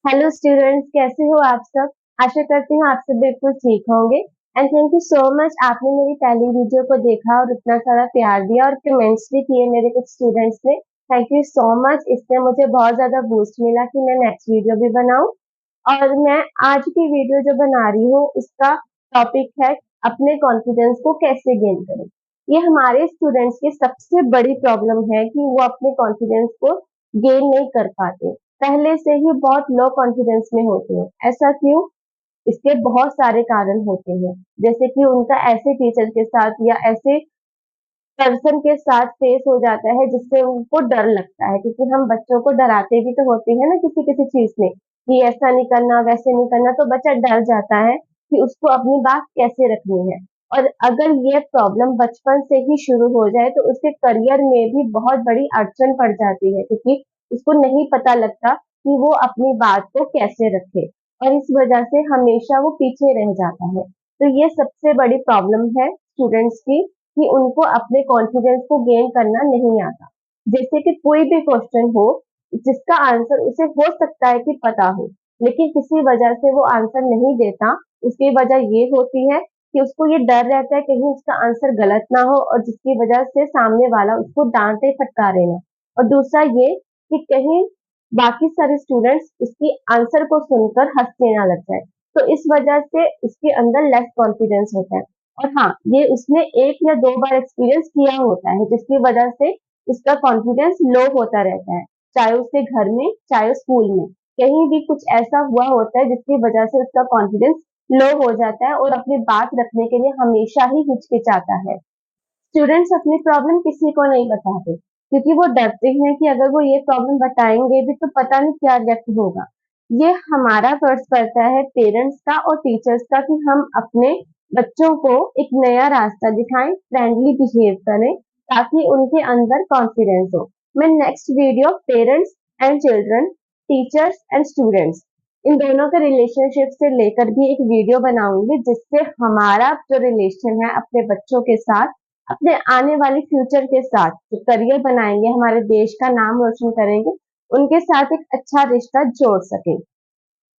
Hello students, कैसे हो आप सब। आशा करती हूँ आप सब बिल्कुल ठीक होंगे। And thank you so much, आपने मेरी पहली वीडियो को देखा और इतना सारा प्यार दिया और कमेंट्स भी किए मेरे कुछ स्टूडेंट्स ने। थैंक यू सो मच, इससे मुझे बहुत ज्यादा बूस्ट मिला कि मैं नेक्स्ट वीडियो भी बनाऊं। और मैं आज की वीडियो जो बना रही हूँ उसका टॉपिक है अपने कॉन्फिडेंस को कैसे गेन करें। ये हमारे स्टूडेंट्स की सबसे बड़ी प्रॉब्लम है कि वो अपने कॉन्फिडेंस को गेन नहीं कर पाते, पहले से ही बहुत लो कॉन्फिडेंस में होते हैं। ऐसा क्यों? इसके बहुत सारे कारण होते हैं, जैसे कि उनका ऐसे टीचर के साथ या ऐसे पर्सन के साथ फेस हो जाता है जिससे उनको डर लगता है, क्योंकि हम बच्चों को डराते भी तो होते हैं ना किसी किसी चीज में कि ऐसा नहीं करना वैसे नहीं करना, तो बच्चा डर जाता है कि उसको अपनी बात कैसे रखनी है। और अगर ये प्रॉब्लम बचपन से ही शुरू हो जाए तो उसके करियर में भी बहुत बड़ी अड़चन पड़ जाती है, क्योंकि उसको नहीं पता लगता कि वो अपनी बात को कैसे रखे, और इस वजह से हमेशा वो पीछे रह जाता है। तो ये सबसे बड़ी प्रॉब्लम है स्टूडेंट्स की, कि उनको अपने कॉन्फिडेंस को गेन करना नहीं आता। जैसे कि कोई भी क्वेश्चन हो जिसका आंसर उसे हो सकता है कि पता हो, लेकिन किसी वजह से वो आंसर नहीं देता। उसकी वजह ये होती है कि उसको ये डर रहता है कहीं उसका आंसर गलत ना हो, और जिसकी वजह से सामने वाला उसको डांटे फटकारे ना। और दूसरा ये कि कहीं बाकी सारे स्टूडेंट्स उसकी आंसर को सुनकर हंसने ना लग जाए, तो इस वजह से उसके अंदर लेस कॉन्फिडेंस होता है। और हाँ, ये उसने एक या दो बार एक्सपीरियंस किया होता है, जिसकी वजह से उसका कॉन्फिडेंस लो होता रहता है, चाहे उसके घर में चाहे स्कूल में। कहीं भी कुछ ऐसा हुआ होता है जिसकी वजह से उसका कॉन्फिडेंस लो हो जाता है और अपनी बात रखने के लिए हमेशा ही हिचकिचाता है। स्टूडेंट्स अपनी प्रॉब्लम किसी को नहीं बताते, क्योंकि वो डरते हैं कि अगर वो ये प्रॉब्लम बताएंगे भी तो पता नहीं क्या रिएक्ट होगा। ये हमारा फर्ज पड़ता है पेरेंट्स का और टीचर्स का कि हम अपने बच्चों को एक नया रास्ता दिखाएं, फ्रेंडली बिहेव करें, ताकि उनके अंदर कॉन्फिडेंस हो। मैं next video parents and children, teachers and students, इन दोनों के रिलेशनशिप से लेकर भी एक वीडियो बनाऊंगी, जिससे हमारा जो रिलेशन है अपने बच्चों के साथ, अपने आने वाली फ्यूचर के साथ जो करियर बनाएंगे, हमारे देश का नाम रोशन करेंगे, उनके साथ एक अच्छा रिश्ता जोड़ सके।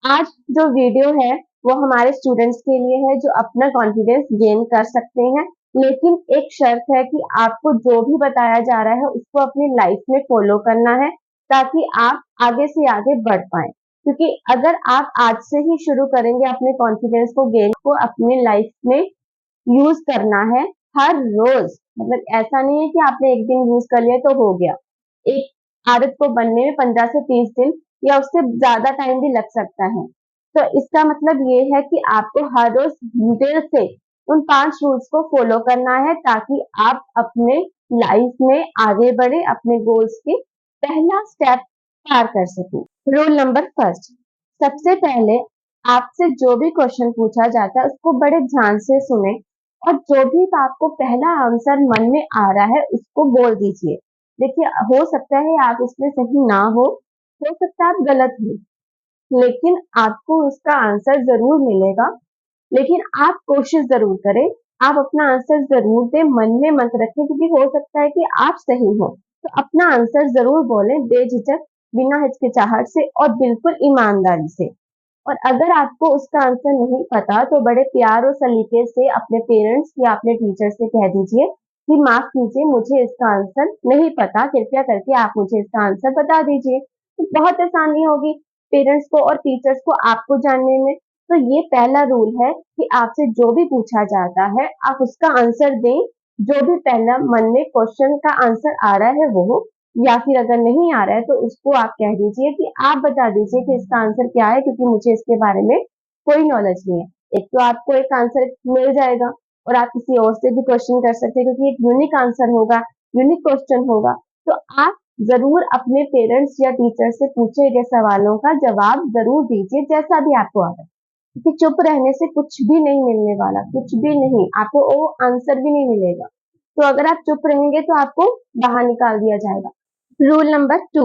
आज जो वीडियो है वो हमारे स्टूडेंट्स के लिए है जो अपना कॉन्फिडेंस गेन कर सकते हैं, लेकिन एक शर्त है कि आपको जो भी बताया जा रहा है उसको अपनी लाइफ में फॉलो करना है, ताकि आप आगे से आगे बढ़ पाए। क्योंकि अगर आप आज से ही शुरू करेंगे अपने कॉन्फिडेंस को गेन को अपने लाइफ में यूज करना है हर रोज, मतलब ऐसा नहीं है कि आपने एक दिन यूज कर लिया तो हो गया। एक आदत को बनने में 15 से 30 दिन या उससे ज्यादा टाइम भी लग सकता है। तो इसका मतलब ये है कि आपको हर रोज डिटेल से उन 5 रूल्स को फॉलो करना है, ताकि आप अपने लाइफ में आगे बढ़े, अपने गोल्स के पहला स्टेप पार कर सके। रूल नंबर फर्स्ट, सबसे पहले आपसे जो भी क्वेश्चन पूछा जाता है उसको बड़े ध्यान से सुने, और जो भी आपको पहला आंसर मन में आ रहा है उसको बोल दीजिए। देखिए, हो सकता है आप उसमें सही ना हो सकता है आप गलत हो, लेकिन आपको उसका आंसर जरूर मिलेगा। लेकिन आप कोशिश जरूर करें, आप अपना आंसर जरूर दें, मन में मत रखें, क्योंकि हो सकता है कि आप सही हो। तो अपना आंसर जरूर बोलें बेझिझक, बिना हिचकिचाहट से और बिल्कुल ईमानदारी से। और अगर आपको उसका आंसर नहीं पता तो बड़े प्यार और सलीके से अपने पेरेंट्स या अपने टीचर से कह दीजिए कि माफ कीजिए, मुझे इसका आंसर नहीं पता, कृपया करके आप मुझे इसका आंसर बता दीजिए। तो बहुत आसानी होगी पेरेंट्स को और टीचर्स को आपको जानने में। तो ये पहला रूल है कि आपसे जो भी पूछा जाता है आप उसका आंसर दें, जो भी पहला मन में क्वेश्चन का आंसर आ रहा है वो हो, या फिर अगर नहीं आ रहा है तो उसको आप कह दीजिए कि आप बता दीजिए कि इसका आंसर क्या है, क्योंकि मुझे इसके बारे में कोई नॉलेज नहीं है। एक तो आपको एक आंसर मिल जाएगा, और आप किसी और से भी क्वेश्चन कर सकते हैं, क्योंकि एक यूनिक आंसर होगा, यूनिक क्वेश्चन होगा। तो आप जरूर अपने पेरेंट्स या टीचर से पूछे गए सवालों का जवाब जरूर दीजिए, जैसा भी आपको आता है, क्योंकि चुप रहने से कुछ भी नहीं मिलने वाला, कुछ भी नहीं, आपको वो आंसर भी नहीं मिलेगा। तो अगर आप चुप रहेंगे तो आपको बाहर निकाल दिया जाएगा। रूल नंबर 2,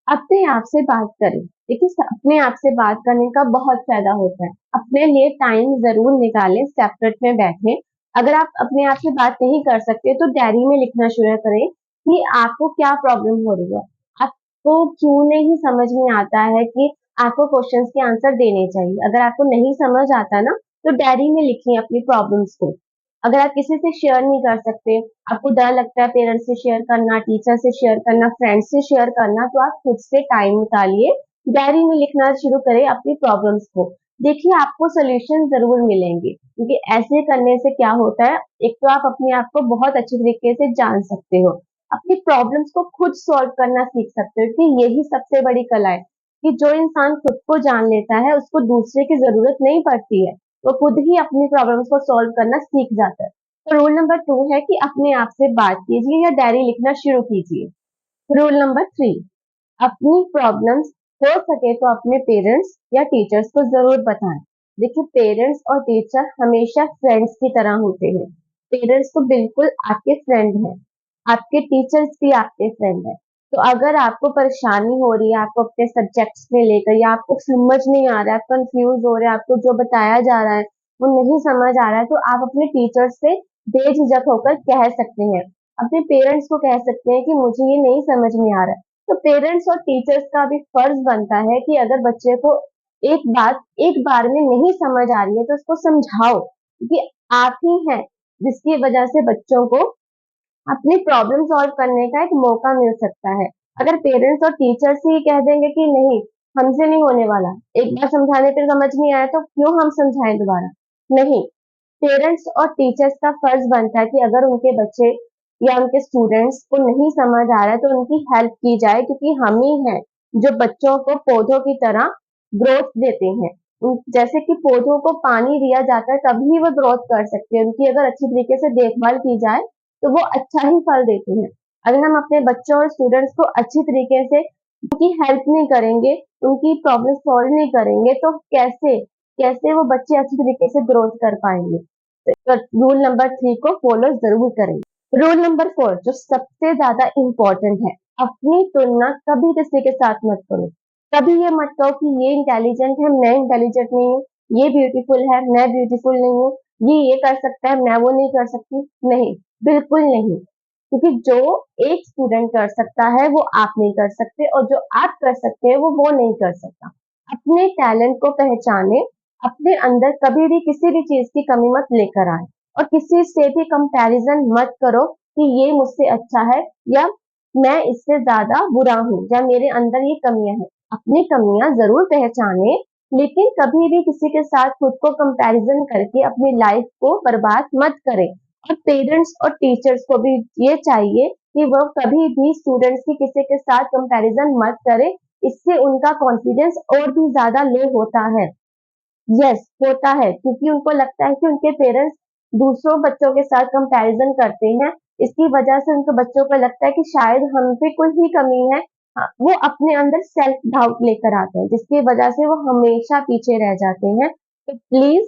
अपने आप से बात करें। देखिए, अपने आप से बात करने का बहुत फायदा होता है। अपने लिए टाइम जरूर निकालें, सेपरेट में बैठे। अगर आप अपने आप से बात नहीं कर सकते तो डायरी में लिखना शुरू करें कि आपको क्या प्रॉब्लम हो रही है, आपको क्यों नहीं समझ में आता है कि आपको क्वेश्चंस के आंसर देने चाहिए। अगर आपको नहीं समझ आता ना, तो डायरी में लिखिए अपनी प्रॉब्लम्स को। अगर आप किसी से शेयर नहीं कर सकते, आपको डर लगता है पेरेंट्स से शेयर करना, टीचर से शेयर करना, फ्रेंड्स से शेयर करना, तो आप खुद से टाइम निकालिए, डायरी में लिखना शुरू करें अपनी प्रॉब्लम्स को। देखिए आपको सोल्यूशन जरूर मिलेंगे, क्योंकि ऐसे करने से क्या होता है, एक तो आप अपने आप को बहुत अच्छे तरीके से जान सकते हो, अपनी प्रॉब्लम्स को खुद सॉल्व करना सीख सकते हो, कि यही सबसे बड़ी कला है, कि जो इंसान खुद को जान लेता है उसको दूसरे की जरूरत नहीं पड़ती है, वो खुद ही अपनी प्रॉब्लम्स को सॉल्व करना सीख जाता है। तो रूल नंबर 2 है कि अपने आप से बात कीजिए या डायरी लिखना शुरू कीजिए। रूल नंबर 3, अपनी प्रॉब्लम्स हो सके तो अपने पेरेंट्स या टीचर्स को जरूर बताएं। देखिए पेरेंट्स और टीचर हमेशा फ्रेंड्स की तरह होते हैं। पेरेंट्स तो बिल्कुल आपके फ्रेंड हैं, आपके टीचर्स भी आपके फ्रेंड हैं। तो अगर आपको परेशानी हो रही है, आपको अपने सब्जेक्ट्स में लेकर, या आपको समझ नहीं आ रहा है, आप कंफ्यूज हो रहे हैं, आपको जो बताया जा रहा है वो नहीं समझ आ रहा है, तो आप अपने टीचर्स से बेझिझक होकर कह सकते हैं, अपने पेरेंट्स को कह सकते हैं कि मुझे ये नहीं समझ में आ रहा है। तो पेरेंट्स और टीचर्स का भी फर्ज बनता है कि अगर बच्चे को एक बात एक बार में नहीं समझ आ रही है तो उसको समझाओ, क्योंकि आप ही हैं जिसकी वजह से बच्चों को अपनी प्रॉब्लम सॉल्व करने का एक मौका मिल सकता है। अगर पेरेंट्स और टीचर्स ही कह देंगे कि नहीं, हमसे नहीं होने वाला, एक बार समझाने पर समझ नहीं आया तो क्यों हम समझाएं दोबारा, नहीं, पेरेंट्स और टीचर्स का फर्ज बनता है कि अगर उनके बच्चे या उनके स्टूडेंट्स को नहीं समझ आ रहा है तो उनकी हेल्प की जाए, क्योंकि हम ही हैं जो बच्चों को पौधों की तरह ग्रोथ देते हैं। जैसे कि पौधों को पानी दिया जाता है तभी वो ग्रोथ कर सकते हैं, उनकी अगर अच्छी तरीके से देखभाल की जाए तो वो अच्छा ही फल देते हैं। अगर हम अपने बच्चों और स्टूडेंट्स को अच्छी तरीके से उनकी हेल्प नहीं करेंगे, उनकी प्रॉब्लम सॉल्व नहीं करेंगे, तो कैसे कैसे वो बच्चे अच्छी तरीके से ग्रोथ कर पाएंगे। रूल नंबर 3 को फॉलो जरूर करें। रूल नंबर 4 जो सबसे ज्यादा इम्पोर्टेंट है, अपनी तुलना कभी किसी के साथ मत करो। कभी ये मत कहो कि ये इंटेलिजेंट है, मैं इंटेलिजेंट नहीं हूँ, ये ब्यूटीफुल है, मैं ब्यूटीफुल नहीं हूँ, ये कर सकता है, मैं वो नहीं कर सकती। नहीं, बिल्कुल नहीं, क्योंकि जो एक स्टूडेंट कर सकता है वो आप नहीं कर सकते, और जो आप कर सकते हैं वो नहीं कर सकता। अपने टैलेंट को पहचाने, अपने अंदर कभी भी किसी भी चीज की कमी मत लेकर आए, और किसी से भी कंपैरिजन मत करो कि ये मुझसे अच्छा है, या मैं इससे ज्यादा बुरा हूँ, या मेरे अंदर ये कमियां हैं। अपनी कमियां जरूर पहचाने, लेकिन कभी भी किसी के साथ खुद को कंपैरिजन करके अपनी लाइफ को बर्बाद मत करें। और पेरेंट्स और टीचर्स को भी ये चाहिए कि वो कभी भी स्टूडेंट्स की किसी के साथ कंपैरिजन मत करें, इससे उनका कॉन्फिडेंस और भी ज्यादा लो होता है। यस, होता है, क्योंकि उनको लगता है कि उनके पेरेंट्स दूसरों बच्चों के साथ कंपैरिजन करते हैं, इसकी वजह से उनके बच्चों को लगता है कि शायद हम पे कोई ही कमी है। वो अपने अंदर सेल्फ डाउट लेकर आते हैं, जिसकी वजह से वो हमेशा पीछे रह जाते हैं। तो प्लीज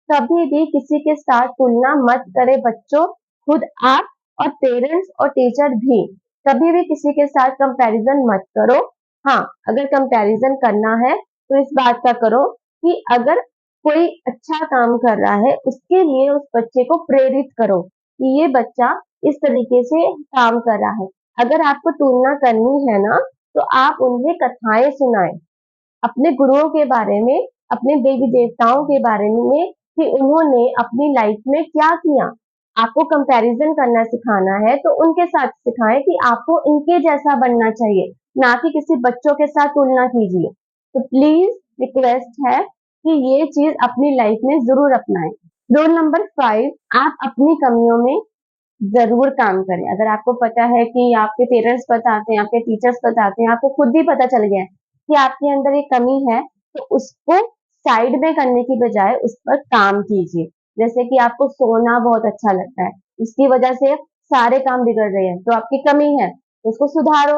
कभी भी किसी के साथ तुलना मत करें बच्चों, खुद आप और पेरेंट्स और टीचर भी कभी भी किसी के साथ कंपैरिजन मत करो। हाँ, अगर कंपैरिजन करना है तो इस बात का करो कि अगर कोई अच्छा काम कर रहा है उसके लिए उस बच्चे को प्रेरित करो कि ये बच्चा इस तरीके से काम कर रहा है। अगर आपको तुलना करनी है ना, तो आप उन्हें कथाएं सुनाएं अपने गुरुओं के बारे में, अपने देवी देवताओं के बारे में, कि उन्होंने अपनी लाइफ में क्या किया। आपको कंपैरिजन करना सिखाना है तो उनके साथ सिखाएं कि आपको इनके जैसा बनना चाहिए, ना कि किसी बच्चों के साथ तुलना कीजिए। तो प्लीज रिक्वेस्ट है कि ये चीज अपनी लाइफ में जरूर अपनाएं। रूल नंबर 5, आप अपनी कमियों में जरूर काम करें। अगर आपको पता है कि आपके पेरेंट्स बताते हैं, आपके टीचर्स बताते हैं, आपको खुद भी पता चल गया है कि आपके अंदर एक कमी है, तो उसको साइड में करने की बजाय उस पर काम कीजिए। जैसे कि आपको सोना बहुत अच्छा लगता है, इसकी वजह से सारे काम बिगड़ रहे हैं, तो आपकी कमी है, तो उसको सुधारो।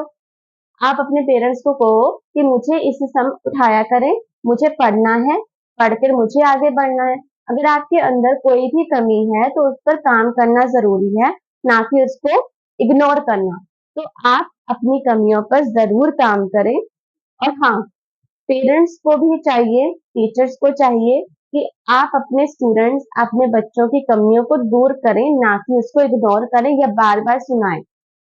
आप अपने पेरेंट्स को कहो कि मुझे इस समय उठाया करें, मुझे पढ़ना है, पढ़कर मुझे आगे बढ़ना है। अगर आपके अंदर कोई भी कमी है तो उस पर काम करना जरूरी है, ना कि उसको इग्नोर करना। तो आप अपनी कमियों पर जरूर काम करें। और हाँ, पेरेंट्स को भी चाहिए, टीचर्स को चाहिए कि आप अपने स्टूडेंट्स, अपने बच्चों की कमियों को दूर करें, ना कि उसको इग्नोर करें या बार बार सुनाएं।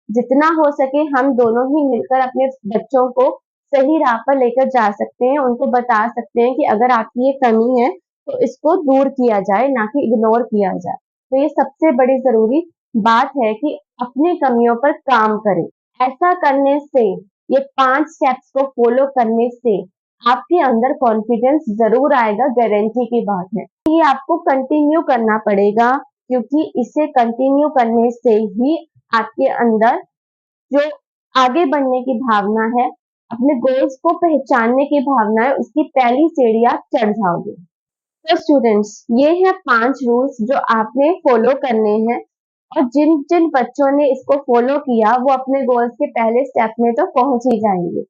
जितना हो सके हम दोनों ही मिलकर अपने बच्चों को सही राह पर लेकर जा सकते हैं, उनको बता सकते हैं कि अगर आपकी ये कमी है तो इसको दूर किया जाए, ना कि इग्नोर किया जाए। तो ये सबसे बड़ी ज़रूरी बात है कि अपनी कमियों पर काम करें। ऐसा करने से, ये 5 स्टेप्स को फ़ॉलो करने से आपके अंदर कॉन्फिडेंस ज़रूर आएगा, गारंटी की बात है। ये आपको कंटिन्यू करना पड़ेगा, क्योंकि इसे कंटिन्यू करने से ही आपके अंदर जो आगे बढ़ने की भावना है, अपने गोल्स को पहचानने की भावना है, उसकी पहली सीढ़ी आप चढ़ जाओगे। तो स्टूडेंट्स, ये है 5 रूल्स जो आपने फॉलो करने हैं, और जिन जिन बच्चों ने इसको फॉलो किया वो अपने गोल्स के पहले स्टेप में तो पहुंच ही जाएंगे।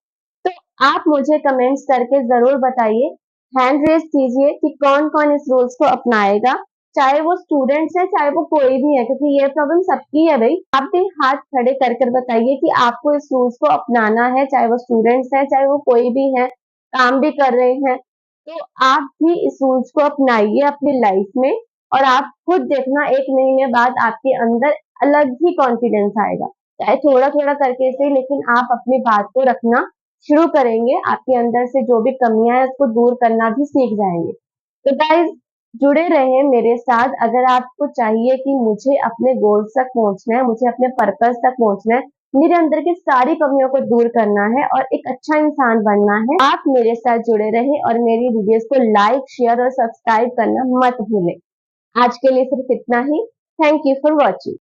तो आप मुझे कमेंट्स करके जरूर बताइए, हैंड रेज कीजिए कि कौन कौन इस रूल्स को अपनाएगा, चाहे वो स्टूडेंट्स है चाहे वो कोई भी है, क्योंकि ये प्रॉब्लम सबकी है भाई। आप भी हाथ खड़े कर कर बताइए कि आपको इस रूल्स को अपनाना है, चाहे वो स्टूडेंट्स है चाहे वो कोई भी है, काम भी कर रहे हैं। तो आप भी इस रूल्स को अपनाइए अपनी लाइफ में, और आप खुद देखना 1 महीने बाद आपके अंदर अलग ही कॉन्फिडेंस आएगा। चाहे थोड़ा-थोड़ा करके सही, लेकिन आप अपनी बात को रखना शुरू करेंगे, आपके अंदर से जो भी कमियाँ हैं उसको दूर करना भी सीख जाएँगे। तो गाइज़, जुड़े रहें मेरे साथ। अगर आपको चाहिए कि मुझे अपने गोल्स तक पहुँचना है, मुझे अपने पर्पस तक पहुँचना है, मेरे अंदर की सारी कमियों को दूर करना है और एक अच्छा इंसान बनना है, आप मेरे साथ जुड़े रहें और मेरी वीडियोस को लाइक, शेयर और सब्सक्राइब करना मत भूलें। आज के लिए सिर्फ इतना ही। Thank you for watching.